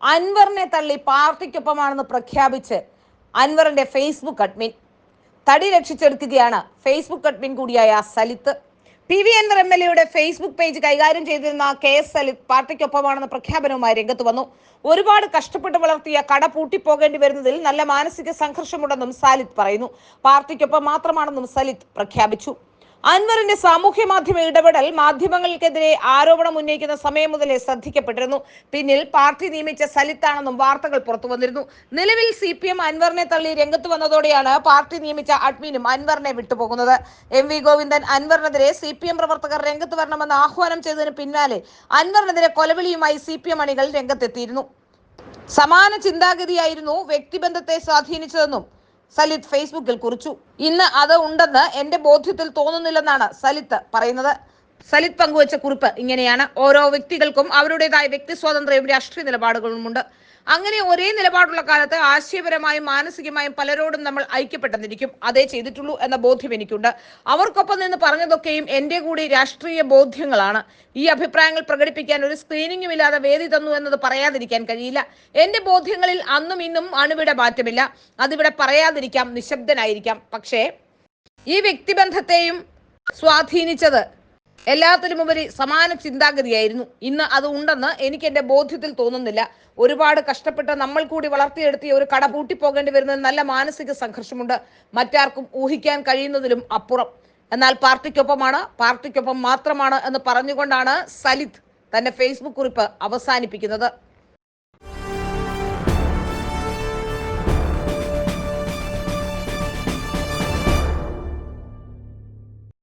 അൻവറിനെ തള്ളി പാർട്ടിക്കൊപ്പമാണെന്ന് പ്രഖ്യാപിച്ച് അൻവറിന്റെ ഫേസ്ബുക്ക് അഡ്മിൻ തടി രക്ഷിച്ചെടുക്കുകയാണ്. ഫേസ്ബുക്ക് അഡ്മിൻ കൂടിയായ Salith. PV Anwar MLA Facebook page കൈകാര്യം ചെയ്തിരുന്ന KS സലിത്ത് പാർട്ടിക്കൊപ്പമാണെന്ന പ്രഖ്യാപനവുമായി രംഗത്ത് വന്നു. ഒരുപാട് കഷ്ടപ്പെട്ട് വളർത്തിയ കട പൂട്ടിപ്പോകേണ്ടി വരുന്നതിൽ നല്ല മാനസിക സംഘർഷമുണ്ടെന്നും സലിത്ത് പറയുന്നു. പാർട്ടിക്കൊപ്പം മാത്രമാണെന്നും സലിത്ത് പ്രഖ്യാപിച്ചു. അൻവറിന്റെ സാമൂഹ്യ മാധ്യമ ഇടപെടൽ മാധ്യമങ്ങൾക്കെതിരെ ആരോപണം ഉന്നയിക്കുന്ന സമയം മുതലേ ശ്രദ്ധിക്കപ്പെട്ടിരുന്നു. പിന്നിൽ പാർട്ടി നിയമിച്ച സലിത്താണെന്നും വാർത്തകൾ പുറത്തു വന്നിരുന്നു. നിലവിൽ CPM അൻവറിനെ തള്ളി രംഗത്ത് വന്നതോടെയാണ് പാർട്ടി നിയമിച്ച അഡ്മിനും അൻവറിനെ വിട്ടുപോകുന്നത്. MV ഗോവിന്ദൻ അൻവറിനെതിരെ CPM പ്രവർത്തകർ രംഗത്ത് വരണമെന്ന് ആഹ്വാനം ചെയ്തതിന് പിന്നാലെ അൻവറിനെതിരെ കൊലവിളിയുമായി CPM അണികൾ രംഗത്തെത്തിയിരുന്നു. സമാന ചിന്താഗതിയായിരുന്നു വ്യക്തിബന്ധത്തെ സ്വാധീനിച്ചതെന്നും സലിത്ത് ഫേസ്ബുക്കിൽ കുറിച്ചു. ഇന്ന് അത് ഉണ്ടെന്ന് എന്റെ ബോധ്യത്തിൽ തോന്നുന്നില്ലെന്നാണ് സലിത്ത് പറയുന്നത്. സലിത്ത് പങ്കുവച്ച കുറിപ്പ് ഇങ്ങനെയാണ്: ഓരോ വ്യക്തികൾക്കും അവരുടേതായ വ്യക്തി സ്വാതന്ത്ര്യവും രാഷ്ട്രീയ നിലപാടുകളുമുണ്ട്. അങ്ങനെ ഒരേ നിലപാടുള്ള കാലത്ത് ആശയപരമായും മാനസികമായും പലരോടും നമ്മൾ ഐക്യപ്പെട്ടെന്നിരിക്കും. അതേ ചെയ്തിട്ടുള്ളൂ എന്ന ബോധ്യം എനിക്കുണ്ട്. അവർക്കൊപ്പം നിന്ന് പറഞ്ഞതൊക്കെയും എന്റെ കൂടി രാഷ്ട്രീയ ബോധ്യങ്ങളാണ്. ഈ അഭിപ്രായങ്ങൾ പ്രകടിപ്പിക്കാൻ ഒരു സ്ക്രീനിങ്ങും ഇല്ലാതെ വേദി തന്നു എന്നത് പറയാതിരിക്കാൻ കഴിയില്ല. എന്റെ ബോധ്യങ്ങളിൽ അന്നും ഇന്നും അണുവിട മാറ്റമില്ല. അതിവിടെ പറയാതിരിക്കാം, നിശബ്ദനായിരിക്കാം. പക്ഷേ ഈ വ്യക്തിബന്ധത്തെയും സ്വാധീനിച്ചത് എല്ലാത്തിലുമുപരി സമാന ചിന്താഗതിയായിരുന്നു. ഇന്ന് അത് ഉണ്ടെന്ന് എനിക്ക് എന്റെ ബോധ്യത്തിൽ തോന്നുന്നില്ല. ഒരുപാട് കഷ്ടപ്പെട്ട് നമ്മൾ കൂടി വളർത്തിയെടുത്തിയ ഒരു കട പൂട്ടിപ്പോകേണ്ടി വരുന്നത് നല്ല മാനസിക സംഘർഷമുണ്ട്, മറ്റാർക്കും ഊഹിക്കാൻ കഴിയുന്നതിലും അപ്പുറം. എന്നാൽ പാർട്ടിക്കൊപ്പം മാത്രമാണ് എന്ന് പറഞ്ഞുകൊണ്ടാണ് സലിത്ത് തന്റെ ഫേസ്ബുക്ക് കുറിപ്പ് അവസാനിപ്പിക്കുന്നത്.